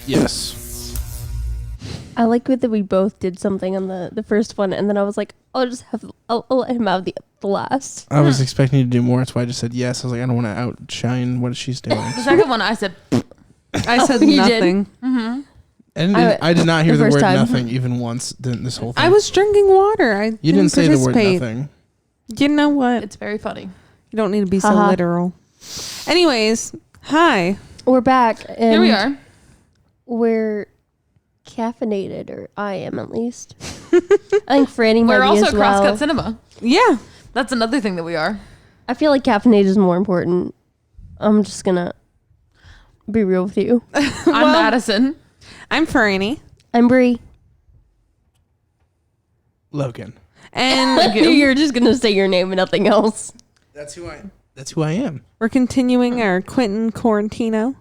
Yes. I like that we both did something on the first one, and then I was like, I'll let him have the last. I was expecting you to do more. That's why I just said yes. I was like, I don't want to outshine what she's doing. The second one, I said... I said You nothing. Mm-hmm. And I did not hear the first word time. nothing even once this whole thing. I was drinking water. You didn't say the word participate. nothing. You know what? It's very funny. You don't need to be so Haha. literal. Anyways, hi. We're back. And Here we are. We're caffeinated, or I am at least. I think Franny might We're be also as well. Crosscut Cinema. Yeah. That's another thing that we are. I feel like caffeinated is more important. I'm just gonna be real with you. I'm Madison. I'm Frani. I'm Bree. Logan. And You're just gonna say your name and nothing else. That's who I am. we're continuing our Quentin Quarantino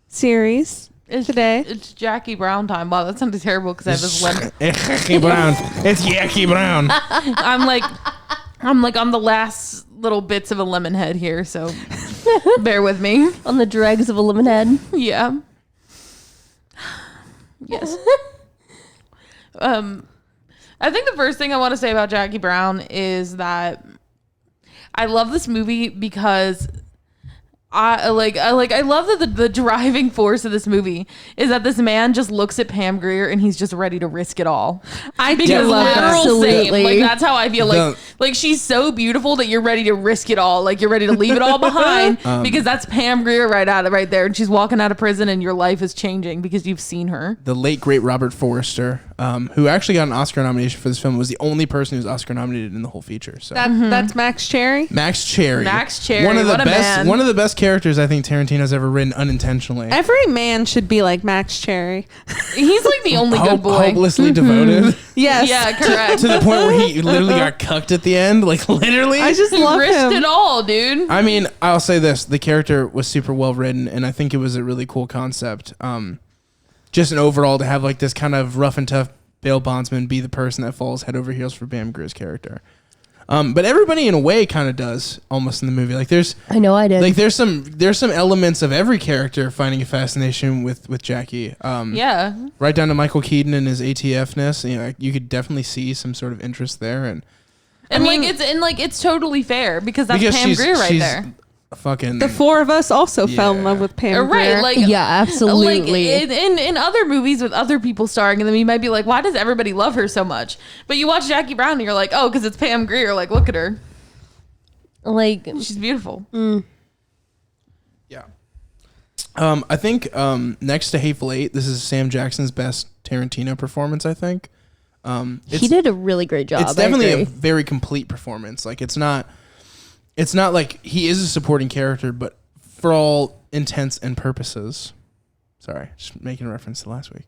series today. It's Jackie Brown time. Wow, that sounded terrible because I have this lemon. Jackie Brown. It's Jackie Brown. I'm like on the last little bits of a lemon head here, so bear with me. On the dregs of a lemon head. Yeah. Yes. I think the first thing I want to say about Jackie Brown is that I love this movie because I love that the driving force of this movie is that this man just looks at Pam Grier and he's just ready to risk it all. I do Because love that. literal same. Absolutely. Like that's how I feel. Like she's so beautiful that you're ready to risk it all. Like you're ready to leave it all behind because that's Pam Grier right there, and she's walking out of prison and your life is changing because you've seen her. The late great Robert Forster, who actually got an Oscar nomination for this film, was the only person who was Oscar nominated in the whole feature. So That's Max Cherry. Max Cherry. Max Cherry, One of the what a best. man. One of the best characters I think Tarantino's ever written unintentionally. Every man should be like Max Cherry. He's like the only good boy. Hopelessly devoted Yes. Yeah, correct. to the point where he literally got cucked at the end. Like literally. I just He love risked him. it all, dude. I mean, I'll say this: the character was super well written, and I think it was a really cool concept. Just an overall to have like this kind of rough and tough bail bondsman be the person that falls head over heels for Pam Grier's character. But everybody in a way kind of does almost in the movie. Like I know I did. like there's some elements of every character finding a fascination with Jackie. Yeah. Right down to Michael Keaton and his ATF-ness. You know, you could definitely see some sort of interest there, and It's totally fair because that's Pam Grier right she's there. Fucking The four of us also fell in love with Pam Grier. Right, like yeah, absolutely. Like in other movies with other people starring in them, you might be like, why does everybody love her so much? But you watch Jackie Brown and you're like, oh, because it's Pam Grier. Like, look at her. like She's beautiful. Yeah. I think next to Hateful Eight, this is Sam Jackson's best Tarantino performance, I think. he did a really great job. It's definitely a very complete performance. Like it's not like he is a supporting character, but for all intents and purposes. Sorry, just making a reference to last week.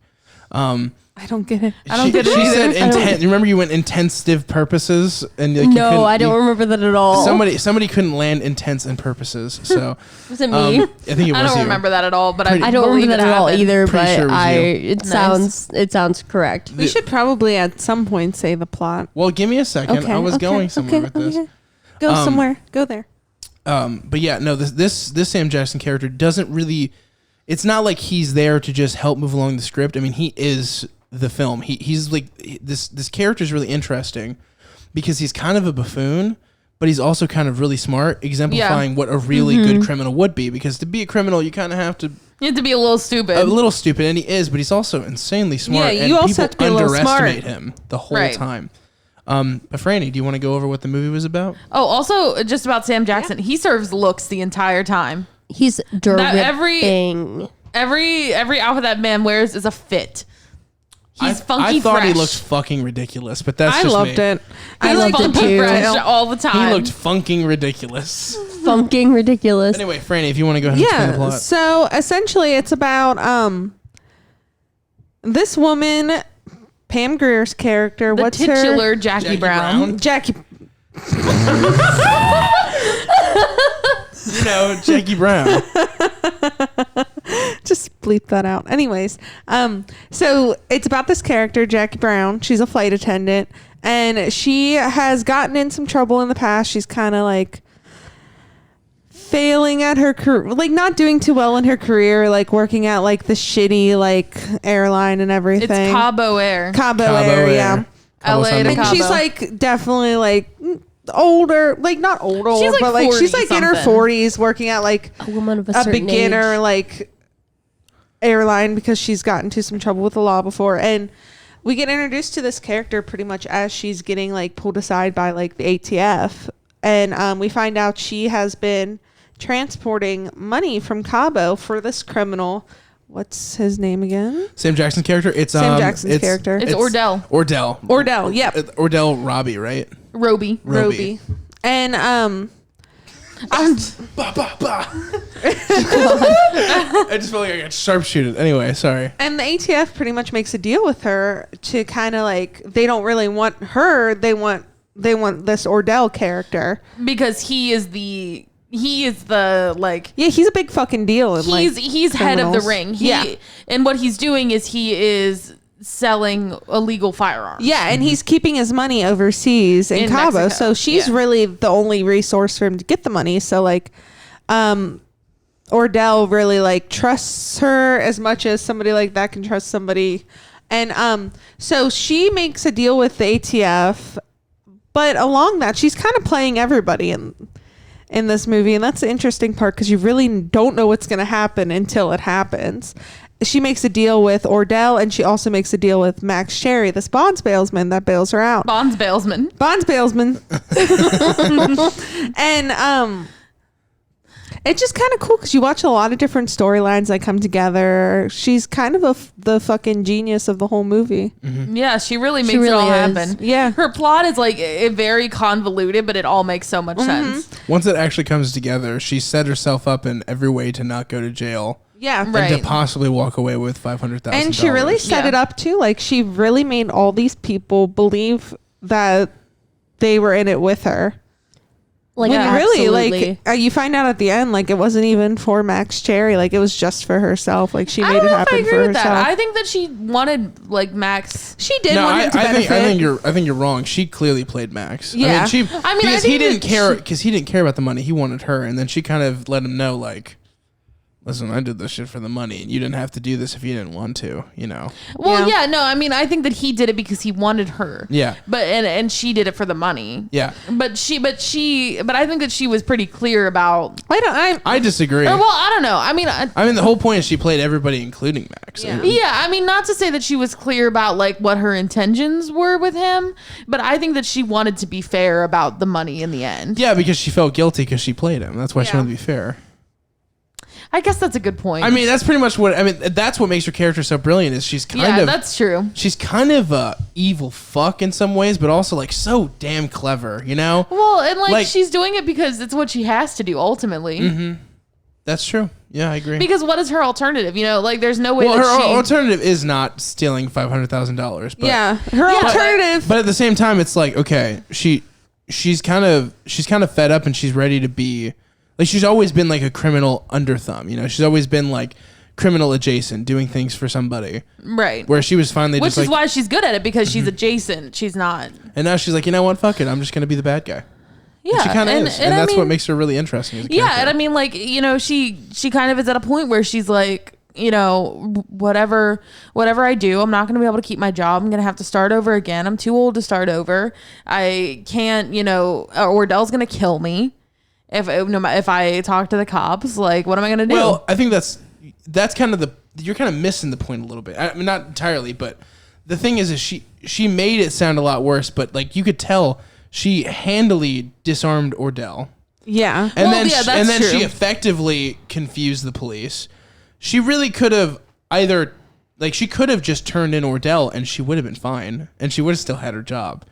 I don't get it. I don't get it She either. said intent. You remember you went intensive purposes, and like, No, I don't remember that at all. Somebody couldn't land intents and purposes. So Was it me? I think it was I don't you. remember that at all, but Pretty- I I don't believe remember that it at all happened. either, Pretty but sure it was you. it Nice. sounds correct. We should probably at some point say the plot. Well, give me a second. I was going somewhere with this. Okay. Go somewhere. Go there. But yeah, no, this Sam Jackson character doesn't really. It's not like he's there to just help move along the script. I mean, he is the film. He's like this character is really interesting because he's kind of a buffoon, but he's also kind of really smart, exemplifying what a really good criminal would be. Because to be a criminal, you kind of have to You have to be a little stupid. and he is, but he's also insanely smart. Yeah, and you also people have to be a little underestimate smart. him the whole Right. time. But Franny, do you want to go over what the movie was about? Oh, also just about Sam Jackson. He serves looks the entire time. He's dripping. Every outfit that man wears is a fit. He's funky I thought fresh. he looked fucking ridiculous, but that's I just loved me. it. He's I loved it funky too. fresh all the time. He looked funking ridiculous. Funking ridiculous. Anyway, Franny, if you want to go ahead and explain the Yeah. plot. So essentially, it's about this woman, Pam Grier's character. the What's titular her? Jackie Brown. Jackie. You know, Jackie Brown. Just bleep that out. Anyways, so it's about this character, Jackie Brown. She's a flight attendant, and she has gotten in some trouble in the past. She's kind of like failing at her career, like not doing too well in her career, like working at like the shitty like airline and everything. It's Cabo Air. Cabo Air, yeah. Cabo LA to San And Cabo. she's like definitely like older, like not old, She's, like, but like she's 40 like in her something. 40s working at like A woman of a a certain beginner age. like airline because she's gotten into some trouble with the law before. And we get introduced to this character pretty much as she's getting like pulled aside by like the ATF. And we find out she has been transporting money from Cabo for this criminal. What's his name again? Sam Jackson's character. It's Sam Jackson's character. It's Ordell. Ordell. Yep. Ordell Robbie, right? Roby. Roby. And Bah, bah, bah. I just felt like I got sharpshooted. Anyway, sorry. And the ATF pretty much makes a deal with her to kind of like, they don't really want her. They want this Ordell character. Because he is the like, Yeah, he's a big fucking deal. In, he's head of the criminals. ring. Yeah. And what he's doing is he is selling illegal firearms. Yeah, and he's keeping his money overseas in Cabo. Mexico. So she's Yeah. really the only resource for him to get the money. So like Ordell really like trusts her as much as somebody like that can trust somebody. And so she makes a deal with the ATF, but along that she's kind of playing everybody in this movie, and that's the interesting part because you really don't know what's going to happen until it happens. She makes a deal with Ordell, and she also makes a deal with Max Sherry, this bonds bailsman that bails her out. Bonds bailsman. And it's just kind of cool because you watch a lot of different storylines that come together. She's kind of the fucking genius of the whole movie. Yeah, she really makes really it all is. happen. Yeah. Her plot is like very convoluted, but it all makes so much sense. Once it actually comes together, she set herself up in every way to not go to jail Yeah. Right. and to possibly walk away with $500,000. And she really set Yeah. it up too. Like she really made all these people believe that they were in it with her. Like, When really, absolutely. like you find out at the end, like it wasn't even for Max Cherry. Like it was just for herself. Like she I made don't it know if I happen agree for with herself. that. I think that she wanted like Max. She did No, want him to benefit. I think you're wrong. She clearly played Max. Yeah. I mean, I because think he didn't that care because he didn't care about the money. He wanted her, and then she kind of let him know, like, listen, I did this shit for the money, and you didn't have to do this if you didn't want to. You know. Well, Yeah. yeah, no, I mean, I think that he did it because he wanted her. Yeah. But and she did it for the money. Yeah. But I think that she was pretty clear about. I disagree. Or, well, I don't know. I mean, The whole point is she played everybody, including Max. Yeah. yeah, I mean, not to say that she was clear about like what her intentions were with him, but I think that she wanted to be fair about the money in the end. Yeah, because she felt guilty because she played him. That's why she Yeah. wanted to be fair. I guess that's a good point. I mean, that's pretty much what that's what makes her character so brilliant. Is she's yeah, that's true. she's kind of a evil fuck in some ways, but also like so damn clever. You know. Well, and Like- she's doing it because it's what she has to do ultimately. That's true. Yeah, I agree. Because what is her alternative? You know, like there's no way well, her that she. alternative is not stealing $500,000. yeah, her Yeah, alternative. But at the same time, it's like, okay, she's kind of fed up and she's ready to be like, she's always been like a criminal under thumb, you know. She's always been like criminal adjacent, doing things for somebody. Right. Where she was finally Which just is like, why she's good at it, because she's adjacent. She's not. and now she's like, you know what, fuck it, I'm just gonna be the bad guy. Yeah, And she kind of is, and I that's mean, what makes her really interesting. As a Yeah, character. and I mean, like, you know, she kind of is at a point where she's like, you know, whatever I do, I'm not going to be able to keep my job. I'm going to have to start over again. I'm too old to start over. I can't, you know, Ordell's going to kill me if I talk to the cops. Like, what am I going to do? Well, I think that's kind of you're kind of missing the point a little bit. I mean, not entirely, but the thing is she made it sound a lot worse. But like you could tell, she handily disarmed Ordell. Yeah. And Well, then yeah, that's she true. effectively confused the police. She really could have either she could have just turned in Ordell and she would have been fine and she would have still had her job.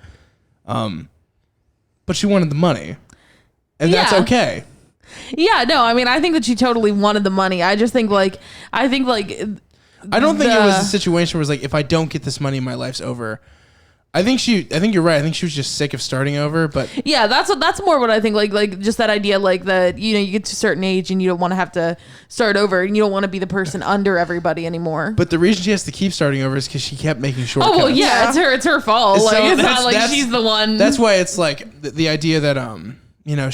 But she wanted the money. And that's Yeah. okay. yeah, no, I mean, I think that she totally wanted the money. I just think like I don't think it was a situation where it's like, if I don't get this money, my life's over. I think you're right. I think she was just sick of starting over, but Yeah, that's more what I think. Like just that idea, like that, you know, you get to a certain age and you don't want to have to start over, and you don't want to be the person under everybody anymore. but the reason she has to keep starting over is because she kept making shortcuts. Oh well, yeah, it's her fault. So Like it's that's- not like that's- she's the one. That's why it's like the idea that you know,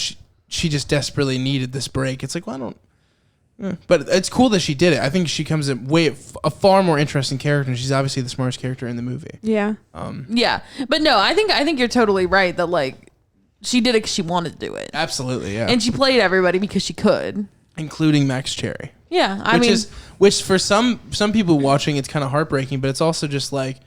she just desperately needed this break. It's like, well, I don't. But it's cool that she did it. I think she comes in a far more interesting character, and she's obviously the smartest character in the movie. Yeah. Yeah, but no, I think you're totally right that like she did it because she wanted to do it. Absolutely, yeah. And she played everybody because she could, including Max Cherry. Yeah, which for some people watching, it's kind of heartbreaking, but it's also just like,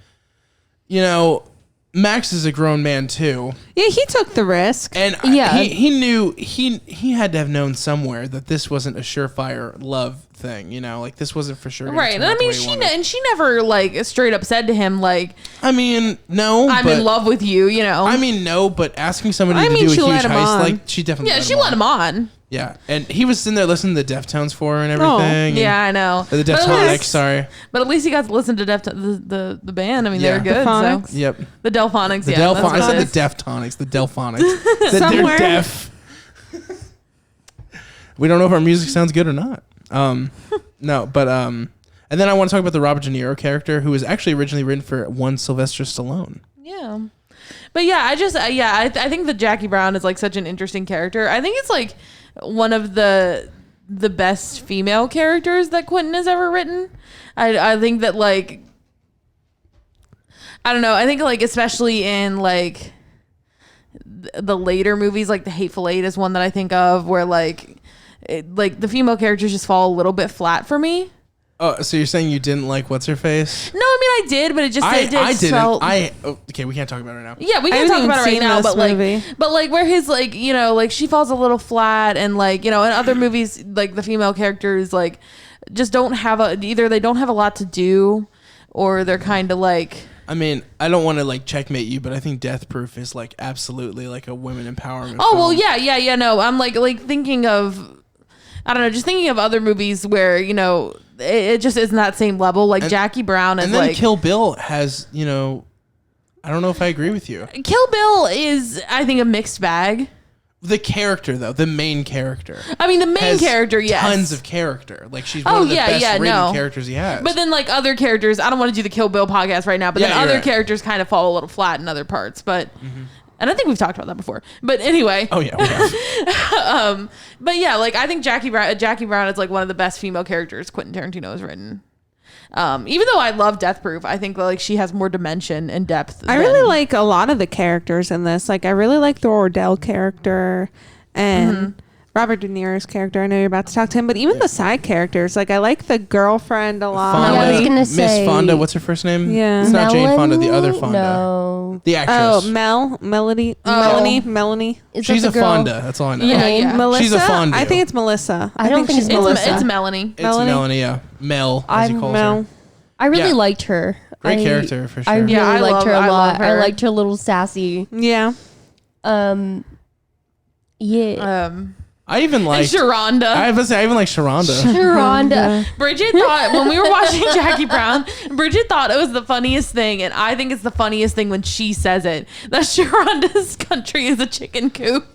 you know, Max is a grown man too. Yeah, he took the risk. And he knew he had to have known somewhere that this wasn't a surefire love thing, you know, like this wasn't for sure. Right. And I mean, she never like straight up said to him like, I mean, no, I'm in love with you, you know. I mean, no, but asking somebody to do a huge heist, like she definitely let him on. Yeah, and he was sitting there listening to the Deftones for her and everything. Yeah, I know. The Deftonics, sorry. But at least he got to listen to the band. I mean, they were good. So. Yep. The Delphonics. I said the Deftonics, the Delphonics. They're deaf. We don't know if our music sounds good or not. No, but and then I want to talk about the Robert De Niro character, who was actually originally written for one Sylvester Stallone. Yeah. But yeah, I think that Jackie Brown is like such an interesting character. I think it's like one of the best female characters that Quentin has ever written. I think that like, I don't know. I think like, especially in like the later movies, like The Hateful Eight is one that I think of where like, like the female characters just fall a little bit flat for me. Oh, so you're saying you didn't like What's Her Face? No, I mean I did, but it just I didn't. Okay, we can't talk about it right now. Yeah, we can't talk about it right now, but like where his like, you know, like she falls a little flat, and like, you know, in other movies like the female characters like just don't have either they don't have a lot to do, or they're kind of like. I mean, I don't want to like checkmate you, but I think Death Proof is like absolutely like a women empowerment. Oh film. well, yeah. No, I'm like thinking of. I don't know, just thinking of other movies where, you know, it just isn't that same level. Like Jackie Brown is like... And then Kill Bill has, you know... I don't know if I agree with you. Kill Bill is, I think, a mixed bag. The character, though. The main character. I mean, the main character, yes. Tons of character. Like, she's one of the best rated characters he has. But then, like, other characters... I don't want to do the Kill Bill podcast right now, but then other characters kind of fall a little flat in other parts. But... Mm-hmm. And I think we've talked about that before. But anyway. Oh, yeah, we have. But yeah, like I think Jackie Brown is like one of the best female characters Quentin Tarantino has written. Even though I love Death Proof, I think like she has more dimension and depth. I really like a lot of the characters in this. Like I really like the Ordell character and Robert De Niro's character. I know you're about to talk to him, but even the side characters, like I like the girlfriend a lot. Fonda, I was gonna say Miss Fonda. What's her first name? Yeah, it's not Jane Fonda. The other Fonda. No, the actress. Oh, Melanie. She's a Fonda. That's all I know. Yeah. Melissa. She's a Fonda. I think it's Melissa. I don't think she's Melissa. It's Melanie. It's Melanie. Yeah, Mel as he calls her. I really liked her. Great character for sure. I really liked her a lot. Her. I liked her little sassy. Yeah. Yeah. I even like Sharonda. I even like Sharonda. Sharonda. Bridget thought when we were watching Jackie Brown, Bridget thought it was the funniest thing, and I think it's the funniest thing when she says it. That Sharonda's country is a chicken coop.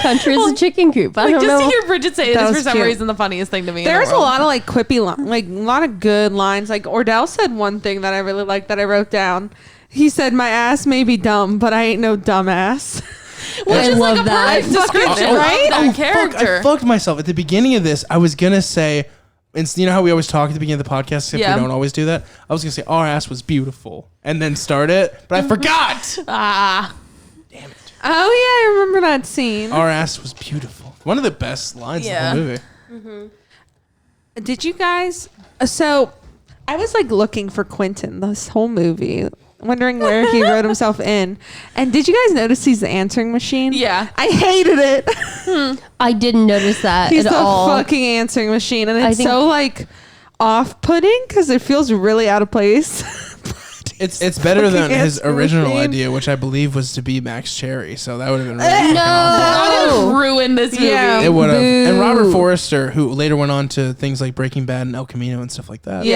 Country is a chicken coop. I don't know. Just to hear Bridget say this for some reason the funniest thing to me. There's a lot of like quippy, like a lot of good lines. Like Ordell said one thing that I really liked that I wrote down. He said, "My ass may be dumb, but I ain't no dumbass." Which is like a perfect description, right? That character. I fucked myself at the beginning of this. I was gonna say, and you know how we always talk at the beginning of the podcast, except we don't always do that. I was gonna say our ass was beautiful, and then start it, but I forgot. Damn it! Oh yeah, I remember that scene. Our ass was beautiful. One of the best lines of the movie. Mm-hmm. Did you guys? So I was like looking for Quentin this whole movie, wondering where he wrote himself in. And did you guys notice he's the answering machine? Yeah. I hated it. I didn't notice that he's at the all. fucking answering machine. And it's so like off-putting because it feels really out of place. It's better than his original idea, which I believe was to be Max Cherry. So that would have been really that would have ruined this movie. Yeah, it would have. And Robert Forster, who later went on to things like Breaking Bad and El Camino and stuff like that,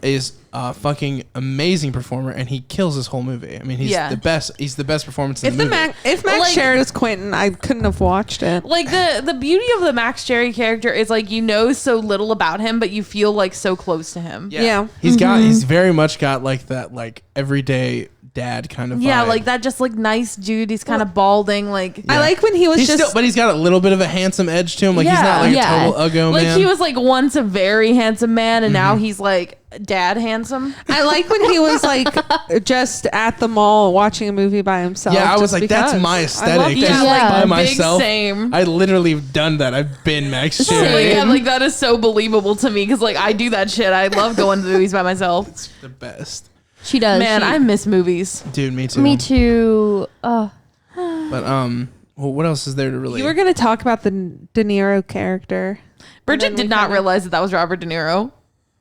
is a fucking amazing performer, and he kills this whole movie. I mean, he's the best. He's the best performance in the movie. If Max Cherry was Quentin, I couldn't have watched it. Like the beauty of the Max Cherry character is like you know so little about him, but you feel like so close to him. Yeah. He's very much got like that like everyday dad kind of Yeah, vibe. like that just like nice dude. He's kind of balding. Like I like when he was He's just still, but he's got a little bit of a handsome edge to him. Like he's not like Yeah. a total uggo like man. he was like once a very handsome man, and now he's like dad handsome. I like when he was like just at the mall watching a movie by himself. Yeah, I was just like, that's because. my I aesthetic. love Just that. Yeah. by big myself. same. I literally have done that. I've been Max So, Cherry. yeah, like that is so believable to me because like I do that shit. I love going to the movies by myself. It's the best. She does. Man, I miss movies. Dude, me too. Me too. But well, what else is there to really? You were going to talk about the De Niro character. Bridget did not realize that was Robert De Niro.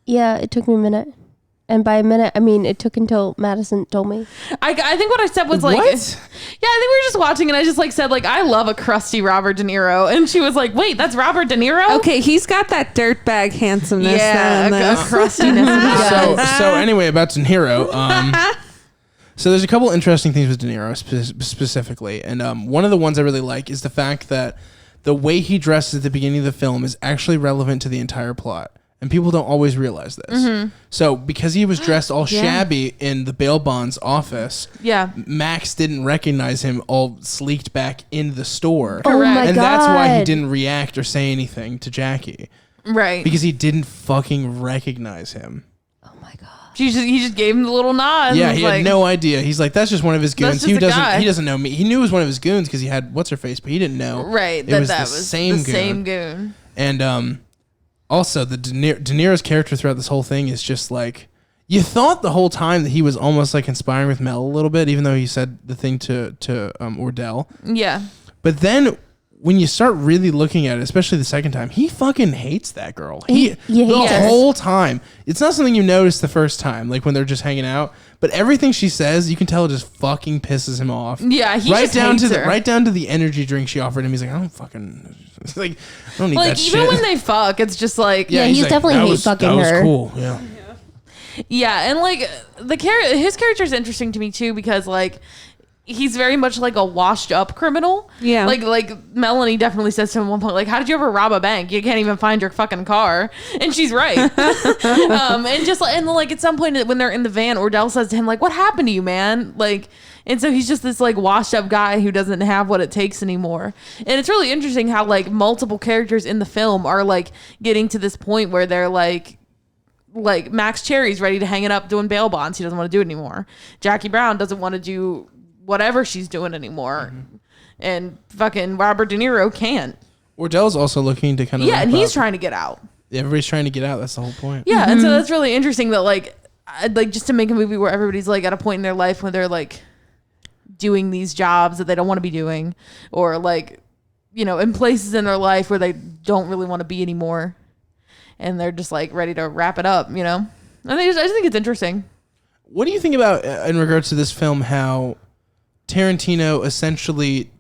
Yeah, it took me a minute. And by a minute, I mean it took until Madison told me. I think what I said was like, What? yeah, I think we were just watching and I just like said like, I love a crusty Robert De Niro. And she was like, wait, that's Robert De Niro? Okay, he's got that dirtbag handsomeness. Yeah, though, in a this. crustiness. so anyway, about De Niro. So there's a couple interesting things with De Niro specifically, and one of the ones I really like is the fact that the way he dresses at the beginning of the film is actually relevant to the entire plot. And people don't always realize this. So because he was dressed all shabby in the bail bonds office, Yeah. Max didn't recognize him all sleeked back in the store. Oh my And that's why he God. didn't react or say anything to Jackie. Right. Because he didn't fucking recognize him. Oh my god. he just gave him the little nod. Yeah, and he was had like, no idea. He's like, that's just one of his goons. just a guy. He doesn't know me. He knew it was one of his goons because he had what's her face, but he didn't know. Right. It That was that the was same the goon. same goon. And also the De Niro's character throughout this whole thing is just like, you thought the whole time that he was almost like conspiring with Mel a little bit, even though he said the thing to Ordell. Yeah. But then when you start really looking at it, especially the second time, he fucking hates that girl. The does. whole time. It's not something you notice the first time, like when they're just hanging out. But everything she says, you can tell it just fucking pisses him off. Yeah, he right just down hates to her. right down to the energy drink she offered him. He's like, I don't fucking like, I don't need Like that even shit. when they fuck, it's just like Yeah, he's he's definitely that hate was, fucking that was her. cool. Yeah. Yeah, and like his character is interesting to me too because like he's very much like a washed up criminal. Yeah. Like Melanie definitely says to him at one point, like, how did you ever rob a bank? You can't even find your fucking car. And she's right. and like at some point when they're in the van, Ordell says to him, like, what happened to you, man? Like, and so he's just this like washed up guy who doesn't have what it takes anymore. And it's really interesting how like multiple characters in the film are like getting to this point where they're like Max Cherry's ready to hang it up doing bail bonds. He doesn't want to do it anymore. Jackie Brown doesn't want to do whatever she's doing anymore. And fucking Robert De Niro can't. Ordell's also looking to kind of And he's trying to get out. Everybody's trying to get out. That's the whole point. Yeah, and so that's really interesting that like I'd like just to make a movie where everybody's like at a point in their life when they're like doing these jobs that they don't want to be doing, or like, you know, in places in their life where they don't really want to be anymore. And they're just like ready to wrap it up, you know? I just think it's interesting. What do you think about, in regards to this film, how Tarantino essentially,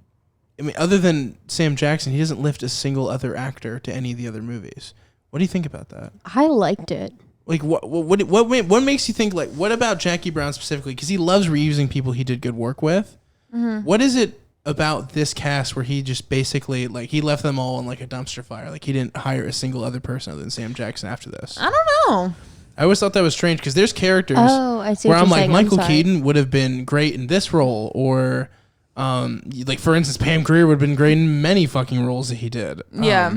I mean, other than Sam Jackson, he doesn't lift a single other actor to any of the other movies. What do you think about that? I liked it. Like, what makes you think, like, what about Jackie Brown specifically? Because he loves reusing people he did good work with. What is it about this cast where he just basically, like, he left them all in, like, a dumpster fire? Like, he didn't hire a single other person other than Sam Jackson after this. I don't know. I always thought that was strange because there's characters Oh, I see where what I'm you're like, saying. Michael I'm sorry. Keaton would have been great in this role, or like, for instance, Pam Grier would have been great in many fucking roles that he did. Yeah.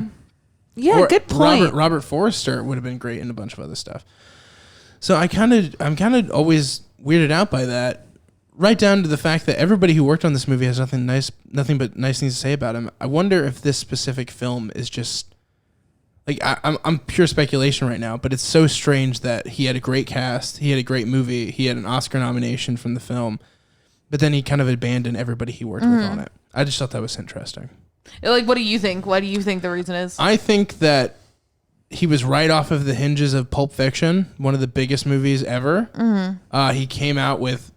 Yeah, Or good point. Robert Forster would have been great in a bunch of other stuff. So I'm kind of always weirded out by that. Right down to the fact that everybody who worked on this movie has nothing but nice things to say about him. I wonder if this specific film is just like, I'm pure speculation right now, but it's so strange that he had a great cast, he had a great movie, he had an Oscar nomination from the film, but then he kind of abandoned everybody he worked with on it. I just thought that was interesting. Like, what do you think? What do you think the reason is? I think that he was right off of the hinges of Pulp Fiction, one of the biggest movies ever. He came out with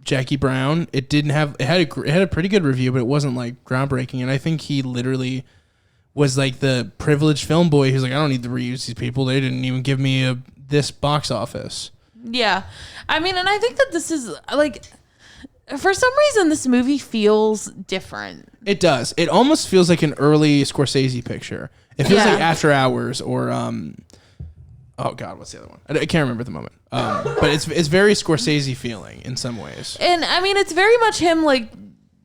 Jackie Brown. It had a pretty good review, but it wasn't like groundbreaking. And I think he literally was like the privileged film boy who's like, I don't need to reuse these people. They didn't even give me this box office. Yeah. I mean, and I think that this is like, for some reason, this movie feels different. It does. It almost feels like an early Scorsese picture. It feels Yeah. like After Hours or Oh God, what's the other one? I can't remember at the moment. But it's very Scorsese feeling in some ways. And I mean, it's very much him like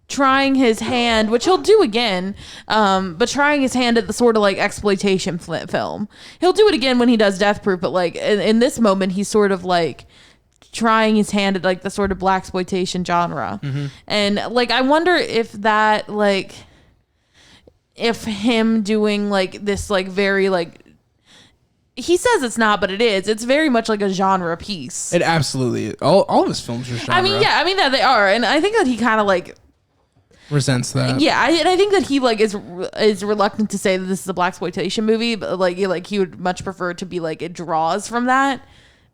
trying his hand, which he'll do again, but trying his hand at the sort of like exploitation film. He'll do it again when he does Death Proof, but like in this moment, he's sort of like trying his hand at like the sort of blaxploitation genre. And like, I wonder if that like, if him doing like this like very like, he says it's not, but it is. It's very much like a genre piece. It absolutely is. All of his films are genre. I mean, yeah, I mean that they are, and I think that he kind of like resents that. Yeah, and I think that he like is reluctant to say that this is a blaxploitation movie, but like he would much prefer to be like it draws from that.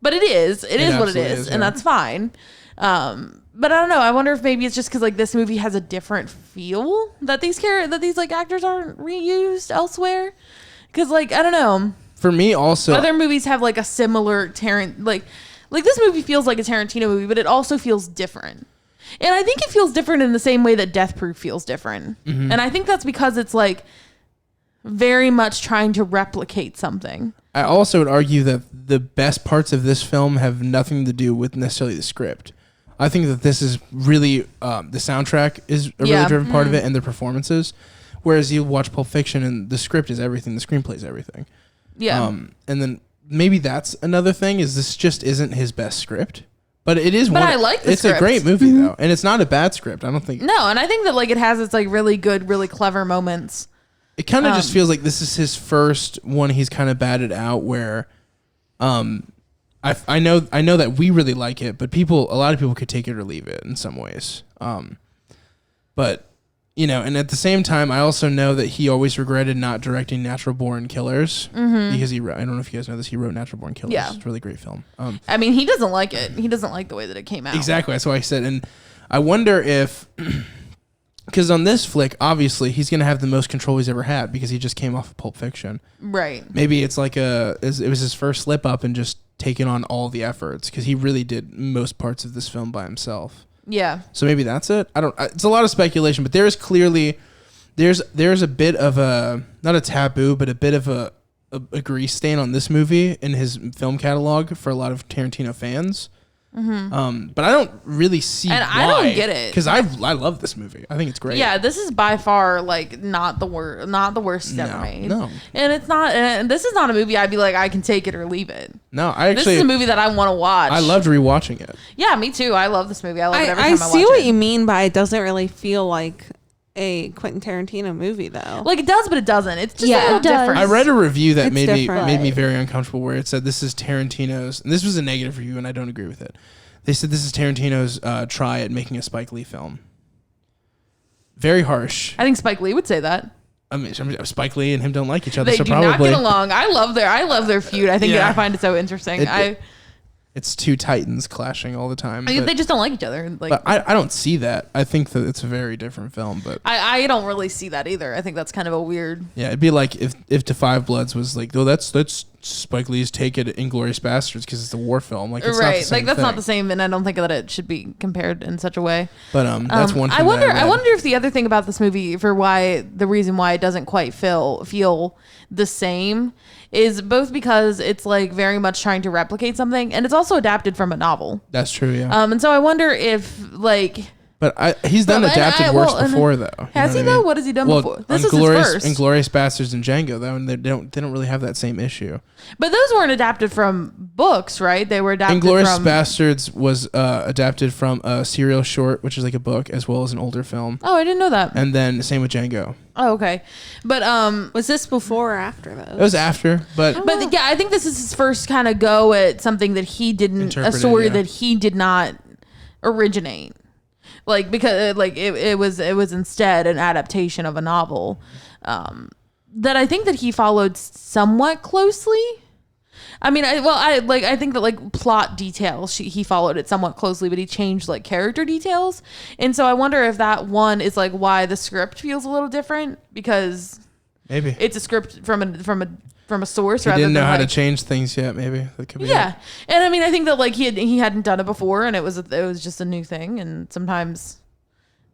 But it is what it is, and that's fine. But I don't know. I wonder if maybe it's just because like this movie has a different feel that these like actors aren't reused elsewhere. Because like I don't know. For me, also, other movies have like a similar like this movie feels like a Tarantino movie, but it also feels different. And I think it feels different in the same way that Death Proof feels different. And I think that's because it's like very much trying to replicate something. I also would argue that the best parts of this film have nothing to do with necessarily the script. I think that this is really the soundtrack is a really driven part of it, and the performances. Whereas you watch Pulp Fiction and the script is everything, the screenplay is everything. Yeah. And then maybe that's another thing is this just isn't his best script. But it is. But I like the script. It's a great movie though, and it's not a bad script. I don't think. No, and I think that like it has its like really good, really clever moments. It kind of just feels like this is his first one. He's kind of batted out where, I know that we really like it, but a lot of people could take it or leave it in some ways. But you know, and at the same time, I also know that he always regretted not directing Natural Born Killers because I don't know if you guys know this, he wrote Natural Born Killers. Yeah. It's a really great film. I mean, he doesn't like it. He doesn't like the way that it came out. Exactly. That's why I said, and I wonder if, because on this flick, obviously, he's going to have the most control he's ever had because he just came off of Pulp Fiction. Right. Maybe it's like it was his first slip up and just taking on all the efforts because he really did most parts of this film by himself. Yeah. So maybe that's it. It's a lot of speculation, but there is clearly there's a bit of a, not a taboo, but a bit of a grease stain on this movie in his film catalog for a lot of Tarantino fans. But I don't really see why. I don't get it because I love this movie. I think it's great. Yeah, this is by far like not the worst ever made. No, and it's not. And this is not a movie I'd be like I can take it or leave it. No, this is a movie that I want to watch. I loved rewatching it. Yeah, me too. I love this movie. I love it every time I watch it. I see what you mean by it doesn't really feel like a Quentin Tarantino movie though. Like it does, but it doesn't. It's just a little different. I read a review that made different. me very uncomfortable where it said this is Tarantino's, and this was a negative review and I don't agree with it. They said this is Tarantino's try at making a Spike Lee film. Very harsh. I think Spike Lee would say that. I mean, Spike Lee and him don't like each other. They so do probably not get along. I love their feud. I think Yeah. I find it so interesting. It's two titans clashing all the time. They just don't like each other. Like, but I don't see that. I think that it's a very different film. But I don't really see that either. I think that's kind of a weird. Yeah, it'd be like if To Five Bloods was like, oh, that's Spike Lee's take at Inglourious Bastards because it's a war film. Like, it's right, not the same like that's thing. not the same, and I don't think that it should be compared in such a way. But that's one thing. I wonder if the other thing about this movie, the reason why it doesn't quite feel the same, is both because it's like very much trying to replicate something, and it's also adapted from a novel. That's true. Yeah. And so I wonder if like. But he's done adapted works before, though. Has he though? What has he done before? This is his first. Inglourious Bastards and Django, though, and they don't really have that same issue. But those weren't adapted from books, right? They were adapted Inglourious Bastards was adapted from a serial short, which is like a book, as well as an older film. Oh, I didn't know that. And then same with Django. Oh, okay. But was this before or after those? It was after, but yeah, I think this is his first kind of go at something that he didn't, a story that he did not originate. Like, because like it was instead an adaptation of a novel that I think that he followed somewhat closely. I mean, I think that like plot details he followed it somewhat closely, but he changed like character details, and so I wonder if that one is like why the script feels a little different, because maybe it's a script from a source. He rather didn't know than how like, to change things yet. Maybe that could be. Yeah, it. and I mean, I think that like he hadn't done it before, and it was just a new thing, and sometimes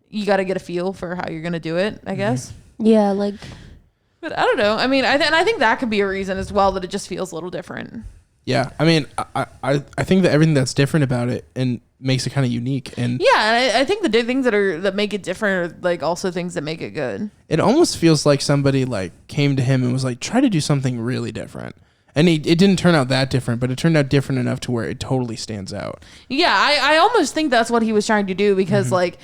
you got to get a feel for how you're gonna do it, I guess. Yeah, like. But I don't know. I mean, I think that could be a reason as well that it just feels a little different. Yeah, I mean, I think that everything that's different about it and makes it kind of unique, and Yeah, and I think the things that make it different are like also things that make it good. it almost feels like somebody like came to him and was like, try to do something really different, and it didn't turn out that different, but it turned out different enough to where it totally stands out. Yeah, I almost think that's what he was trying to do because like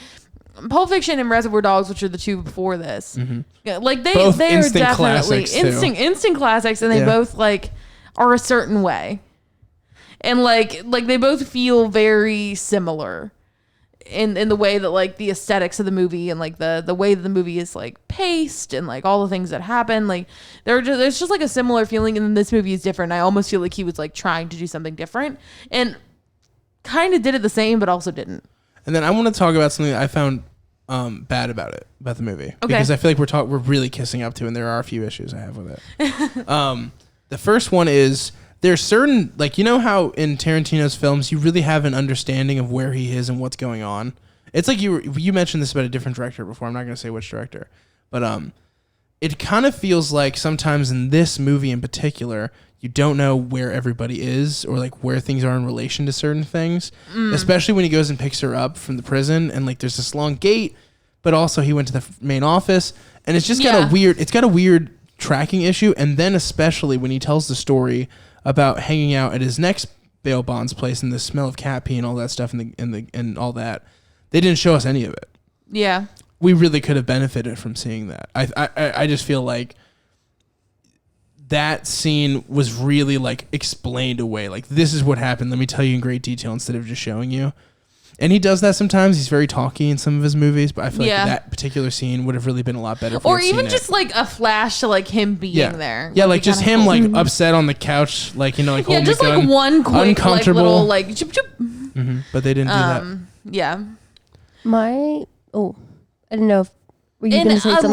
Pulp Fiction and Reservoir Dogs, which are the two before this, yeah, like they Both are instant definitely classics, too. instant classics, and they Yeah. both like are a certain way, and like they both feel very similar in the way that like the aesthetics of the movie and like the way that the movie is like paced and like all the things that happen, like there's just like a similar feeling, and then this movie is different. I almost feel like he was like trying to do something different and kind of did it the same but also didn't. And then I want to talk about something that I found bad about the movie, because I feel like we're really kissing up to, and there are a few issues I have with it. The first one is there's certain, like, you know how in Tarantino's films you really have an understanding of where he is and what's going on. It's like you mentioned this about a different director before. I'm not going to say which director, but it kind of feels like sometimes in this movie in particular, you don't know where everybody is or like where things are in relation to certain things, especially when he goes and picks her up from the prison, and like there's this long gate, but also he went to the main office, and it's just got a weird tracking issue. And then especially when he tells the story about hanging out at his next bail bonds place and the smell of cat pee and all that stuff and all that, they didn't show us any of it. Yeah. We really could have benefited from seeing that. I just feel like that scene was really like explained away. Like, this is what happened. Let me tell you in great detail instead of just showing you. And he does that sometimes. He's very talky in some of his movies, but I feel like that particular scene would have really been a lot better. If Or we had even seen just like a flash to like him being there. Yeah, Would like be just kinda him cool. like upset on the couch, like, you know, like yeah, holding just the gun, like one quick like uncomfortable. little like choop, choop. But they didn't do that. Yeah. I didn't know if were you And gonna say something.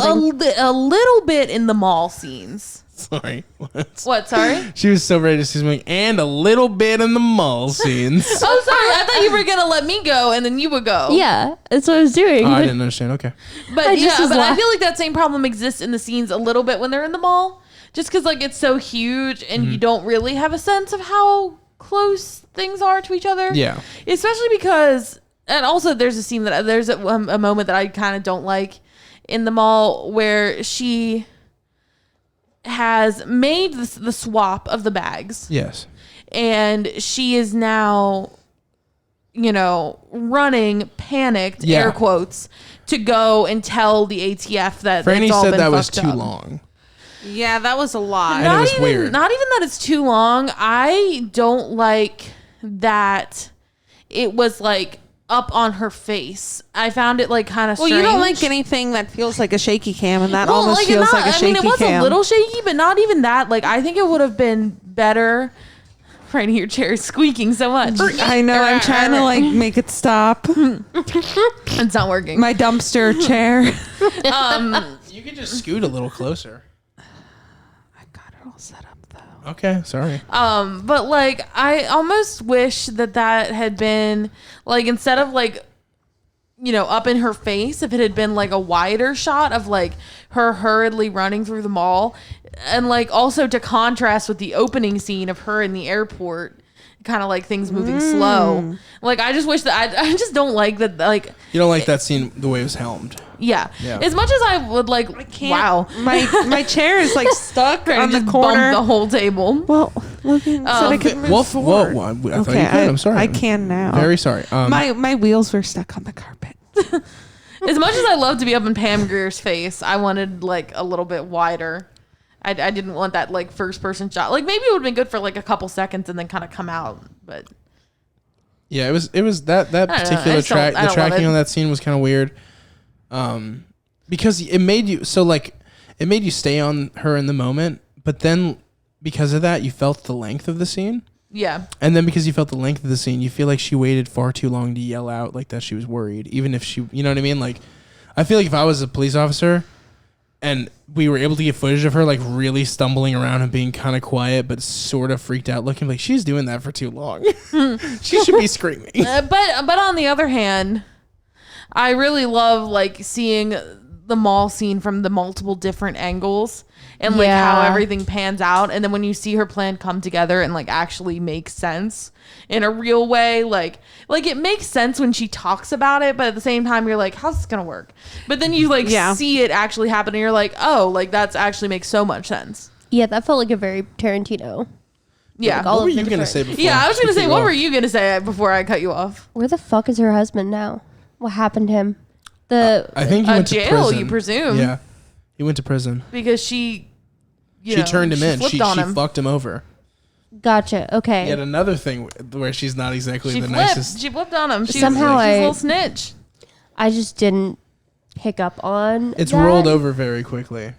a little bit in the mall scenes. Sorry. What? Sorry. She was so ready to see something, and a little bit in the mall scenes. Oh, sorry. I thought you were gonna let me go, and then you would go. Yeah, that's what I was doing. Oh, I didn't understand. Okay. But I just was I feel like that same problem exists in the scenes a little bit when they're in the mall, just because like it's so huge and you don't really have a sense of how close things are to each other. Yeah. Especially because, and also there's a scene that there's a moment that I kind of don't like in the mall where she has made the swap of the bags. Yes. And she is now, you know, running, panicked, air quotes, to go and tell the ATF that Franny it's all said been that was fucked too up. long. Yeah, that was a lot. And it was weird. Not even that it's too long. I don't like that it was like up on her face. I found it like kind of strange. Well, you don't like anything that feels like a shaky cam, and that almost like, feels like a shaky I mean, it was cam. a little shaky, but not even that. Like, I think it would have been better. Right, your chair is squeaking so much. I know. I'm trying to like make it stop. It's not working. My dumpster chair. You could just scoot a little closer. I got it all set up though. Okay, sorry. But like, I almost wish that had been like, instead of like, you know, up in her face, if it had been like a wider shot of like her hurriedly running through the mall, and like also to contrast with the opening scene of her in the airport, kind of like things moving slow. Like, I just wish that I just don't like that. Like, You don't like that scene the way it was helmed. yeah. Yeah. As much as I would like, wow, My chair is like stuck Trying on to the just corner. bump the whole table. Well, Logan said I could move Whoa, forward. whoa, I thought Okay, you could. I'm sorry. I can now. Very sorry. My wheels were stuck on the carpet. As much as I love to be up in Pam Grier's face, I wanted like a little bit wider. I didn't want that like first person shot. Like, maybe it would have been good for like a couple seconds and then kind of come out. But Yeah, it was that particular track. The tracking on that scene was kind of weird, because it made you stay on her in the moment, but then because of that, you felt the length of the scene, yeah, and then because you felt the length of the scene, you feel like she waited far too long to yell out like that she was worried, even if she, you know what I mean? Like, I feel like if I was a police officer and we were able to get footage of her like really stumbling around and being kind of quiet but sort of freaked out looking, like, she's doing that for too long. She should be screaming. but on the other hand, I really love like seeing the mall scene from the multiple different angles and like how everything pans out, and then when you see her plan come together and like actually make sense in a real way, like it makes sense when she talks about it, but at the same time you're like, how's this gonna work? But then you like see it actually happen and you're like, oh, like that's actually makes so much sense. Yeah, that felt like a very Tarantino. Yeah. Like what were you gonna say before? Yeah, I was gonna say, what were you gonna say before I cut you off? Where the fuck is her husband now? What happened to him? I think he went to jail, prison. you presume. Yeah, he went to prison Because she turned him in. She on him. fucked him over. Gotcha. Okay. Yet another thing where she's not exactly She the flipped. nicest. She flipped on him. She's a little snitch. I just didn't pick up on. It's that. rolled over very quickly.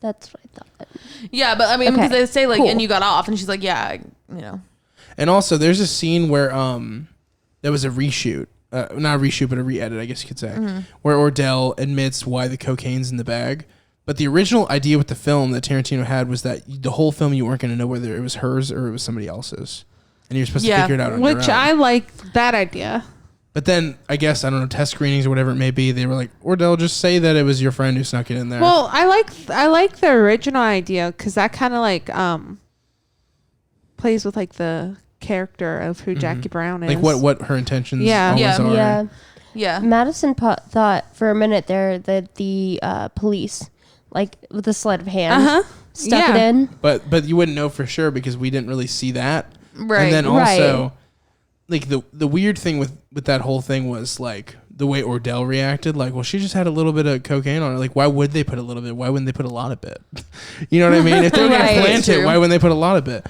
That's what I thought. Yeah, but I mean, because they say like, Cool. and you got off, and she's like, yeah, you know. And also, there's a scene where there was a reshoot. Not a reshoot, but a re-edit, I guess you could say, where Ordell admits why the cocaine's in the bag. But the original idea with the film that Tarantino had was that the whole film you weren't going to know whether it was hers or it was somebody else's. And you're supposed to figure it out on your own. Which I like that idea. But then, I guess, I don't know, test screenings or whatever it may be, they were like, Ordell, just say that it was your friend who snuck it in there. Well, I like the original idea because that kind of like plays with like the character of who Jackie Brown is. like what her intentions Yeah. always are. Yeah. Madison thought for a minute there that the police, like with a sleight of hand, stuck it in. But you wouldn't know for sure because we didn't really see that. Right. And then also, like the weird thing with that whole thing was like the way Ordell reacted. Like, well, she just had a little bit of cocaine on her. Like, why would they put a little bit? Why wouldn't they put a lot of it? You know what I mean? If they're going to plant it, why wouldn't they put a lot of it?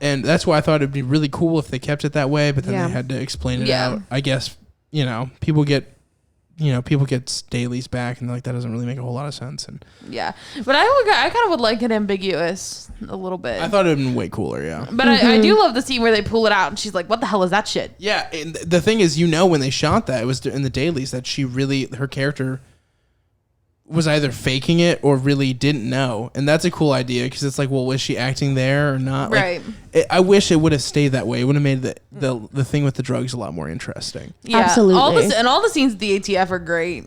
And that's why I thought it'd be really cool if they kept it that way, but then they had to explain it out. I guess, people get dailies back and they're like, that doesn't really make a whole lot of sense. And but I kind of would like it ambiguous a little bit. I thought it would have been way cooler, But I do love the scene where they pull it out and she's like, what the hell is that shit? Yeah, and the thing is, when they shot that, it was in the dailies that her character was either faking it or really didn't know. And that's a cool idea because it's like, well, was she acting there or not? Right. Like, I wish it would have stayed that way. It would have made the thing with the drugs a lot more interesting. Yeah, absolutely. All the scenes at the ATF are great.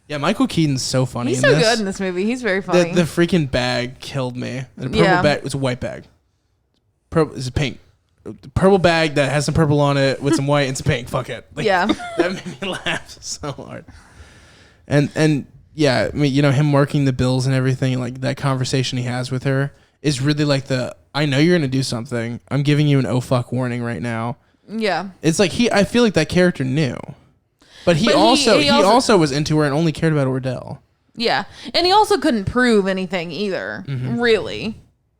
Yeah, Michael Keaton's so funny. He's so good in this movie. He's very funny. The freaking bag killed me. The purple bag. It's a white bag. It's a pink. Purple bag that has some purple on it with some white and some pink. Fuck it. Like, that made me laugh so hard. And yeah, I mean, him working the bills and everything, and like that conversation he has with her is really like I know you're gonna do something. I'm giving you an oh fuck warning right now. Yeah. It's like I feel like that character knew. But he also was into her and only cared about Ordell. Yeah. And he also couldn't prove anything either, really.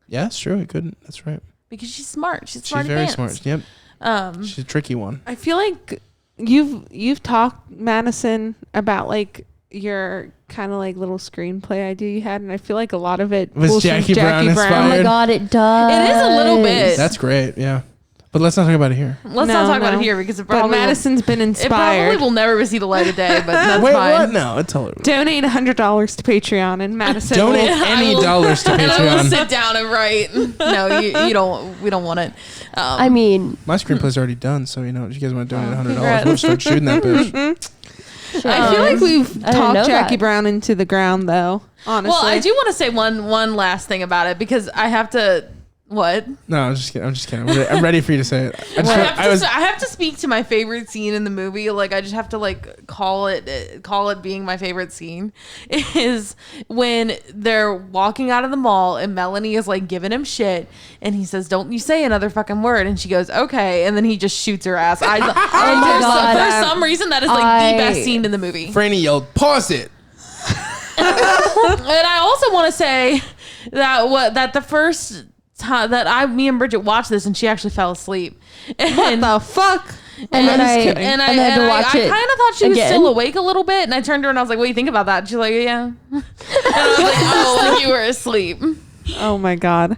Yeah, that's true. He couldn't. That's right. Because she's smart. She's very smart. Yep. She's a tricky one. I feel like you've talked, Madison, about like your kind of like little screenplay idea you had, and I feel like a lot of it was Jackie Brown inspired. Oh my god, it does. It is a little bit. That's great. Yeah. But let's not talk about it here. Let's not talk about it here because Madison's been inspired. It probably will never see the light of day, but that's Wait, fine. What? No, it's all Donate $100 to Patreon and Madison. Donate any dollars to Patreon. And I will sit down and write. No, you don't. We don't want it. I mean, my screenplay's already done, so if you guys want to donate $100, we'll start shooting that bitch. Sure. I feel like we've talked Jackie Brown into the ground, though. Honestly, well, I do want to say one last thing about it because I have to. What? No, I'm just kidding. I'm ready for you to say it. I have to speak to my favorite scene in the movie. Like, I just have to like call it being my favorite scene is when they're walking out of the mall and Melanie is like giving him shit and he says, "Don't you say another fucking word," and she goes, "Okay," and then he just shoots her ass. For some reason, that is like the best scene in the movie. Franny yelled, "Pause it!" And I also want to say that the first time that me and Bridget watched this and she actually fell asleep. And what the fuck? And then I kind of thought she was still awake a little bit, and I turned to her and I was like, "What do you think about that?" And she's like, "Yeah." And I was like, "Oh, like you were asleep." Oh my god.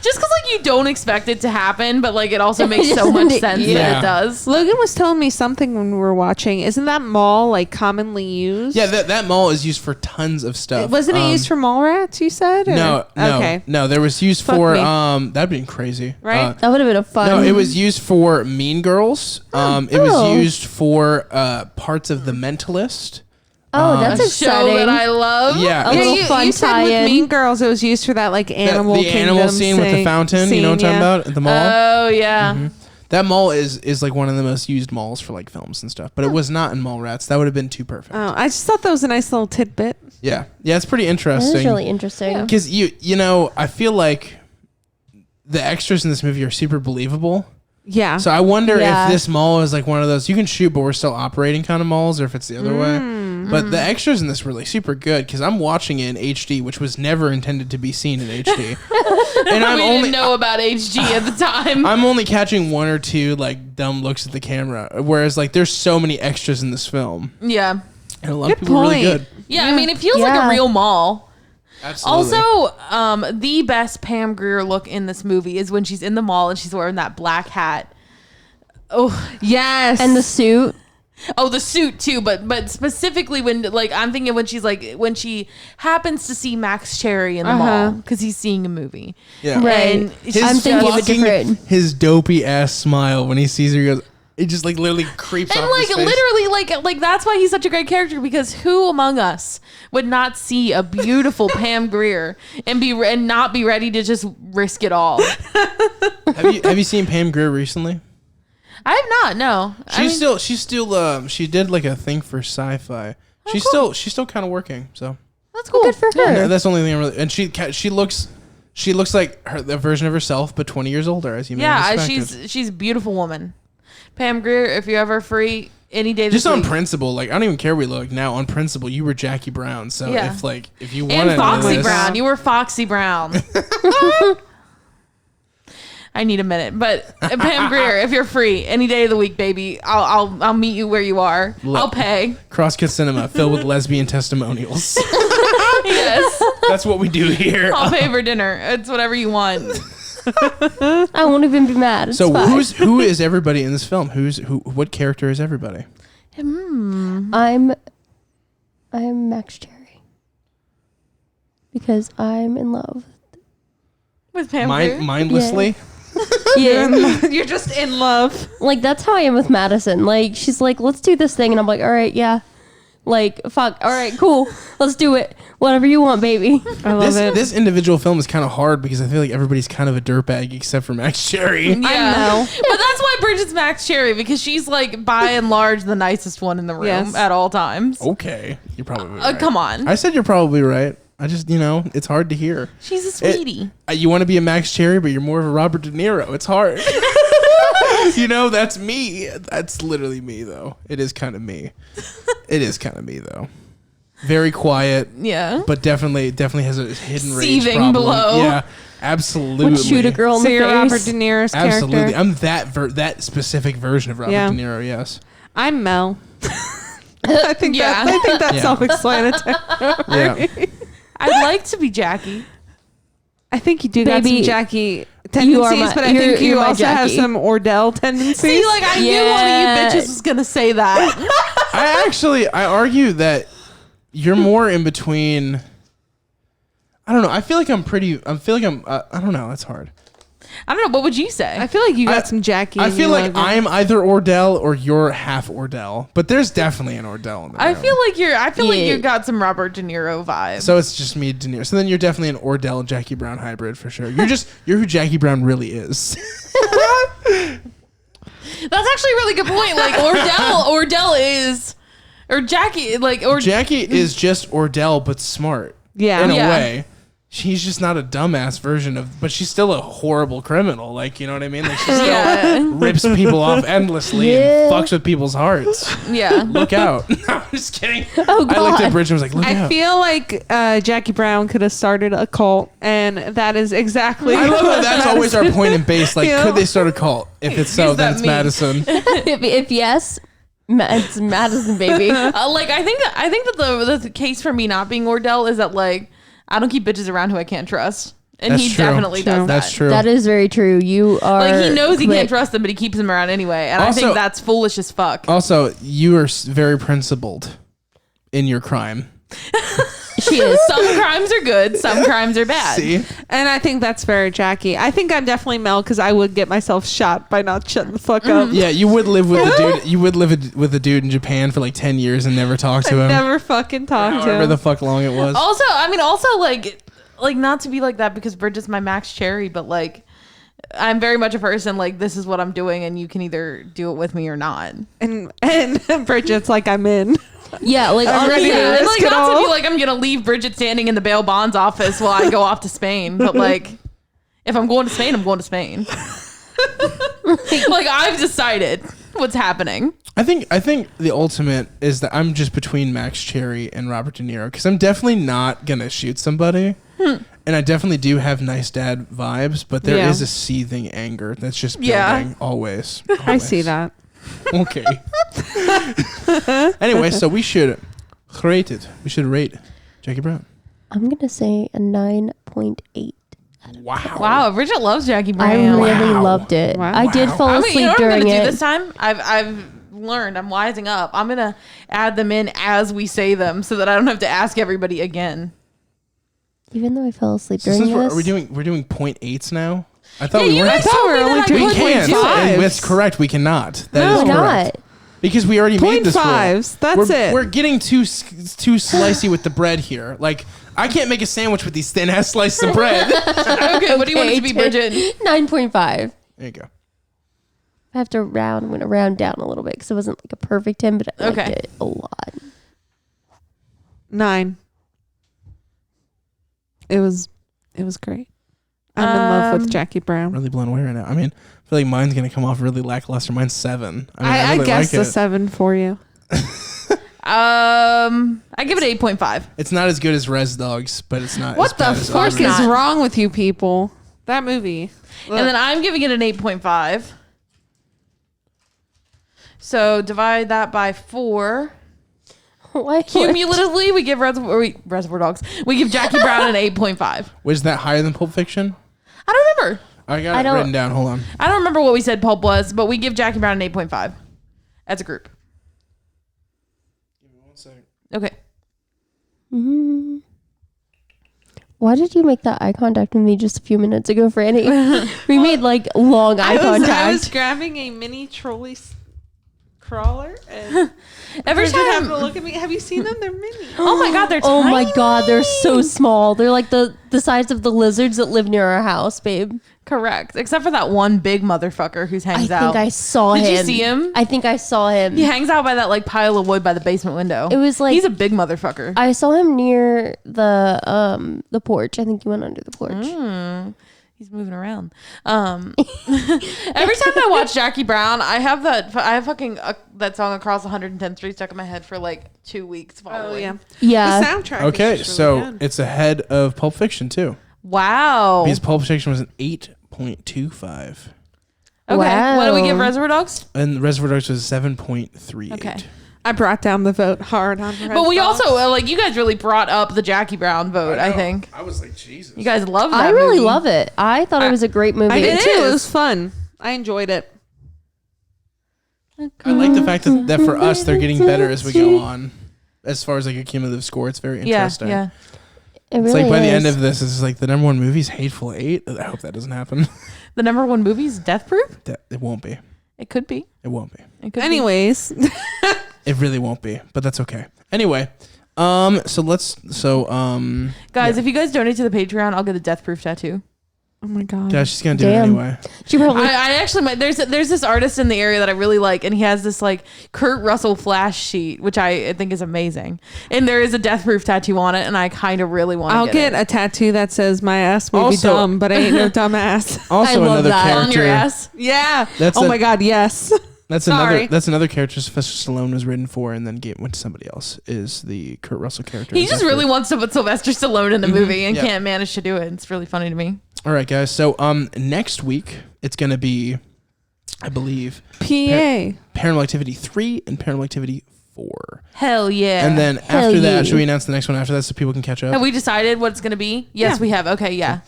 Just because like you don't expect it to happen, but like it also makes so much sense that it does. Logan was telling me something when we were watching. Isn't that mall like commonly used? Yeah, that mall is used for tons of stuff. Wasn't it used for mall rats, you said? Or? No. Okay. No, there was used for that'd been crazy. Right? That would have been a fun. No, it was used for Mean Girls. It was used for parts of The Mentalist. Oh, that's a exciting. show that I love. Yeah. A little fun you said with tie-in. Mean Girls, it was used for that like animal the animal kingdom scene with the fountain. You know what I'm talking about? At the mall. Oh yeah. That mall is like one of the most used malls for like films and stuff. But it was not in Mallrats. That would have been too perfect. Oh, I just thought that was a nice little tidbit. Yeah. Yeah, it's pretty That interesting. is really interesting. Because you know, I feel like the extras in this movie are super believable. Yeah. So I wonder Yeah. if this mall is like one of those you can shoot, but we're still operating kind of malls, or if it's the other way. But the extras in this really super good because I'm watching it in HD, which was never intended to be seen in HD. And We didn't know about HG at the time. I'm only catching one or two like dumb looks at the camera, whereas like there's so many extras in this film, Yeah. and a lot of Good people are really point. good. Yeah, I mean, it feels like Yeah. a real mall. Absolutely. Also, the best Pam Grier look in this movie is when she's in the mall and she's wearing that black hat. Oh, Yes. And the suit. oh, the suit too, but specifically when like I'm thinking when she's like when she happens to see Max Cherry in the mall because he's seeing a movie. yeah, Right. And His I'm thinking of a fucking- different. his dopey ass smile when he sees her, he goes. It just like literally creeps And off like his face. literally like that's why he's such a great character because who among us would not see a beautiful Pam Grier and not be ready to just risk it all? Have you seen Pam Grier recently? I have not. No, She's still she did like a thing for sci-fi. She's still kind of working. So that's cool. Good for her. yeah, that's the only thing I'm really. And she looks like the version of herself, but 20 years older, as you may have Yeah, expected. she's a beautiful woman. Pam Grier, if you're ever free, any day this Just on week. principle, like I don't even care what we look now. On principle, you were Jackie Brown. So Yeah. if you want And Foxy Brown. You were Foxy Brown. I need a minute, but Pam Grier, if you're free, any day of the week, baby, I'll meet you where you are. I'll pay. Crosscut Cinema filled with lesbian testimonials. Yes, That's what we do here. I'll pay for dinner. It's whatever you want. I won't even be mad. It's So fine. who is everybody in this film? What character is everybody? I'm Max Cherry because I'm in love. With Pam Grier. Mindlessly. Yeah, You're just in love. like that's how I am with Madison. Like she's like, let's do this thing, and I'm like, all right, yeah. Like fuck, all right, cool, let's do it. Whatever you want, baby. I love it. This individual film is kind of hard because I feel like everybody's kind of a dirtbag except for Max Cherry. Yeah. know. But that's why Bridget's Max Cherry, because she's like by and large the nicest one in the room Yes. at all times. Okay, you're probably right. Come on. I said you're probably right. I just, it's hard to hear. She's a sweetie. You want to be a Max Cherry, but you're more of a Robert De Niro. It's hard. That's me. That's literally me, though. It is kind of me. It is kind of me, though. Very quiet, Yeah. but definitely has a hidden rage Seething problem. below. Yeah, absolutely. Would shoot a girl in So the you're Robert face. De Niro's Absolutely. character. I'm that specific version of Robert Yeah. De Niro. Yes. I'm Mel. I think Yeah. that's Yeah. self-explanatory. Yeah. I'd like to be Jackie. I think you do got Baby, some Jackie you tendencies, are my- but I you're- think you you're my also have Jackie. some Ordell tendencies. See, like I knew one of you bitches was gonna say that. I argue that you're more in between. I don't know. I feel like I'm. I don't know. It's hard. I don't know. What would you say? I feel like you got I- some Jackie. I in feel you, like Logan. I'm either Ordell or you're half Ordell, but there's definitely an Ordell in there. I feel like Yeah. you got some Robert De Niro vibe. so. It's just me, De Niro. So then you're definitely an Ordell Jackie Brown hybrid for sure. You're who Jackie Brown really is. That's actually a really good point. Like Ordell is, or Jackie, Jackie is just Ordell, but smart. Yeah. in a Yeah. way. She's just not a dumbass version of, but she's still a horrible criminal. Like, you know what I mean? Like, she still yeah, rips people off endlessly Yeah. and fucks with people's hearts. yeah. Look out. No, I'm just kidding. Oh I looked at God. Bridget and was like, look I out. feel like Jackie Brown could have started a cult, and that is exactly. I love that that's always our point in base. Like, Yeah. could they start a cult? If it's so, Use then that it's meme. Madison. if yes, it's Madison, baby. I think that the case for me not being Ordell is that like I don't keep bitches around who I can't trust, and That's he true. definitely True. does that. That's true. That is very true. You are Like he knows he quick. can't trust them, but he keeps them around anyway, and I Also- think that's foolish as fuck. Also, you are very principled in your crime. She She is. Some crimes are good, some crimes are bad. See, And I think that's very Jackie. I think I'm definitely Mel because I would get myself shot by not shutting the fuck up. yeah, you would live with the dude. You would live with a dude in Japan for like 10 years and never talk to him. Never fucking talk to However him. the fuck long it was. Also, like not to be like that because Bridget's my Max Cherry, but like I'm very much a person like this is what I'm doing and you can either do it with me or not. And Bridget's like, I'm in. Yeah, like I'm ready honestly, to And, risk like it not to all. be like I'm gonna leave Bridget standing in the bail bonds office while I go off to Spain, but like if I'm going to Spain, I'm going to Spain. Like I've decided what's happening. I think the ultimate is that I'm just between Max Cherry and Robert De Niro because I'm definitely not gonna shoot somebody, and I definitely do have nice dad vibes, but there is a seething anger that's just building always. I see that. Okay. Anyway, so we should rate it. We should rate Jackie Brown. I'm gonna say a 9.8. Wow. Wow, Bridget loves Jackie I Brown. really Wow. loved it. Wow. I did fall You asleep know what I'm during gonna do it. this time? I've learned. I'm wising up. I'm gonna add them in as we say them, so that I don't have to ask everybody again. Even though I fell asleep So during since this. we're doing 0.8s now. I thought Yeah, we you weren't. guys told me that I We could can't. do it. That's correct. We cannot. That No. is Why correct. not? Because we already made this rule. 0.5s. That's we're, it. We're getting too slicey with the bread here. Like I can't make a sandwich with these thin ass slices of bread. Okay, what do you want it to be, Bridget? 9.5. There you go. I have to round. I'm gonna round down a little bit because it wasn't like a perfect 10, but I liked Okay. it a lot. 9. It was great. I'm in love with Jackie Brown. Really blown away right now. I mean, I feel like mine's gonna come off really lackluster. Mine's 7. I mean, I I really guessed like a it. 7 for you. I give it 8.5. It's not as good as Res Dogs, but it's not. as What the bad as fuck others. is not. wrong with you people? That movie. And then I'm giving it an 8.5. So divide that by 4. Why? Cumulatively, we give Reservoir Dogs. We give Jackie Brown an 8.5. Was that higher than Pulp Fiction? I don't remember. I got I it don't- written down. Hold on. I don't remember what we said Pulp was, but we give Jackie Brown an 8.5 as a group. Give me 1 second. Okay. Mhm. Why did you make that eye contact with me just a few minutes ago, Franny? We made like long eye I was contact. grabbing a mini trolley crawler and Every Bridget had time. to look at me. Have you seen them? They're mini. Oh my God, they're Oh my tiny. god, they're so small. They're like the size of the lizards that live near our house, babe. Correct. Except for that one big motherfucker who I hangs think out. I saw Did him. you see him? I think I saw him. He hangs out by that like pile of wood by the basement window. It was like- he's a big motherfucker. I saw him near the porch. I think he went under the porch. He's moving around. Every time I watch Jackie Brown, I have fucking that song Across 110th Street stuck in my head for like 2 weeks. Following. Oh yeah. Yeah. The soundtrack. Okay, is really so good. it's ahead of Pulp Fiction too. Wow. Because Pulp Fiction was an 8.25, Okay. Wow. What do we give Reservoir Dogs? and Reservoir Dogs was 7.38. Okay. I brought down the vote hard on. But we also like you guys really brought up the Jackie Brown vote. I think I was like, Jesus. you guys love that. I really movie. love it. I thought it was a great movie. I did It too. is. It was fun. I enjoyed it. I like the fact that for us they're getting better as we go on. As far as like a cumulative score, it's very Yeah. interesting. Yeah. It It's really like by the end is. of this, it's like the number one movie is Hateful Eight. I hope that doesn't happen. The number one movie is Death Proof. It won't be. It could be. It won't be. It could be. Anyways, It really won't be. But that's okay. Anyway, so Guys, if you guys donate to the Patreon, I'll get a Death Proof tattoo. oh my god. yeah, she's gonna do it Damn. anyway. She probably I actually might. There's this artist in the area that I really like, and he has this like Kurt Russell flash sheet, which I think is amazing. And there is a Death Proof tattoo on it, and I kind of really want to I'll get get a tattoo that says my ass may Also- be dumb, but I ain't no dumbass. Also, I love another that. on character. your ass. Yeah. That's oh a- my god. Yes. That's Sorry. another character Sylvester Stallone was written for, and then went to somebody else. Is the Kurt Russell character? He in just Death really Proof. wants to put Sylvester Stallone in the movie and Yeah. can't manage to do it. It's really funny to me. All right, guys. So next week it's gonna be, I believe, PA. Paranormal Activity 3 and Paranormal Activity 4. Hell yeah. And then Hell after yeah. that, should we announce the next one after that so people can catch up? have we decided what it's going to be? Yes, Yeah. we have. Okay, yeah.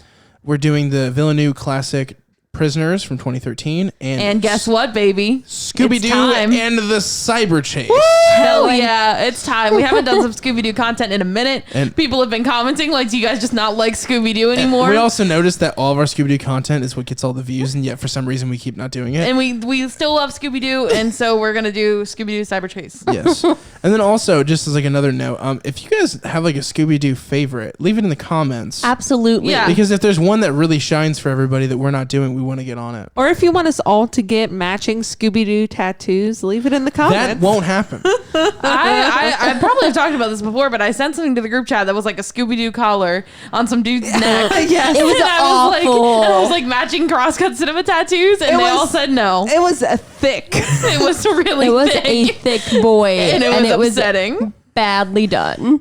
We're doing the Villeneuve classic Prisoners from 2013, And guess what, baby? Scooby-Doo It's time. and the Cyber Chase. Hell yeah, it's time. We haven't done some Scooby-Doo content in a minute. And- People have been commenting, like, do you guys just not like Scooby-Doo anymore? We also noticed that all of our Scooby-Doo content is what gets all the views, and yet for some reason we keep not doing it. and we still love Scooby-Doo, and so we're going to do Scooby-Doo Cyber Chase. Yes. And then also, just as like another note, if you guys have like a Scooby-Doo favorite, leave it in the comments. Absolutely. Yeah. Because if there's one that really shines for everybody that we're not doing, we want to get on it. Or if you want us all to get matching Scooby-Doo tattoos, leave it in the comments. That won't happen. I probably have talked about this before, but I sent something to the group chat that was like a Scooby-Doo collar on some dude's neck. Yes. It was And awful. I was like matching crosscut cinema tattoos, and It they was- all said no. It was thick. It was really It was thick. a thick boy. and it was upsetting. badly done.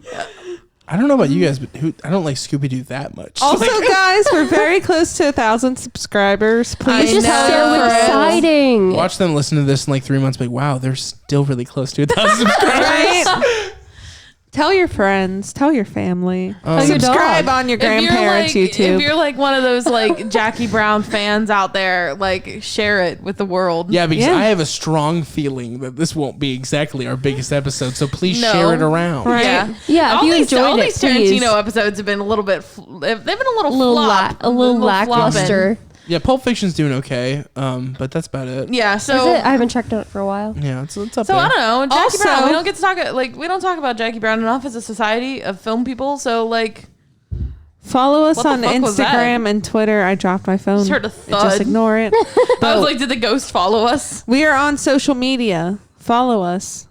I don't know about you guys, but I don't like Scooby-Doo that much. Also, guys, we're very close to 1,000 subscribers. Please It's just know. so exciting. Watch them listen to this in like 3 months. Like, wow, they're still really close to 1,000 subscribers. Right? Tell your friends, tell your family. Tell your Subscribe dog. on your If you're grandparents' like, YouTube. If you're like one of those like Jackie Brown fans out there, like share it with the world. Yeah, because Yeah. I have a strong feeling that this won't be exactly our biggest episode. So please No. share it around. Right. Yeah. Yeah, if all you these, enjoyed all it, these please. Tarantino episodes have been a little bit. They've been a little flop, a little flopping. lackluster. Yeah, Pulp Fiction's doing okay, but that's about it. Yeah. Is So it? I haven't checked it for a while. Yeah, it's up So there. I don't know, Jackie Also- Brown. We don't get to talk we don't talk about Jackie Brown enough as a society of film people. So like, Follow us What the on fuck was that? Instagram and Twitter. I dropped my phone. Just heard a thud. Just ignore it. I was like, did the ghost follow us? We are on social media. Follow us.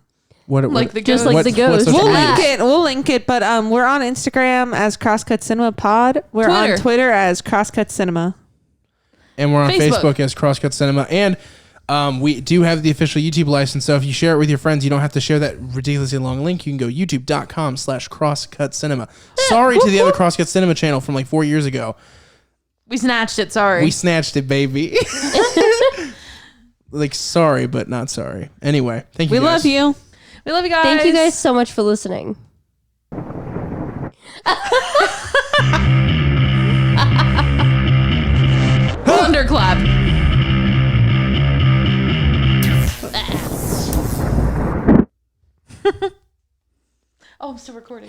What, Like the Just ghost. like the ghost. social We'll media? link it. We'll link it. But we're on Instagram as Crosscut Cinema Pod. We're Twitter. on Twitter as Crosscut Cinema. And we're on Facebook. Facebook as Crosscut Cinema. And we do have the official YouTube license. So if you share it with your friends, you don't have to share that ridiculously long link. You can go youtube.com/Crosscut Cinema. Sorry to the other Crosscut Cinema channel from like 4 years ago. We snatched it. Sorry. We snatched it, baby. Like, sorry, but not sorry. Anyway, thank you We guys. love you. We love you guys. Thank you guys so much for listening. Thunderclap. Oh, I'm still recording.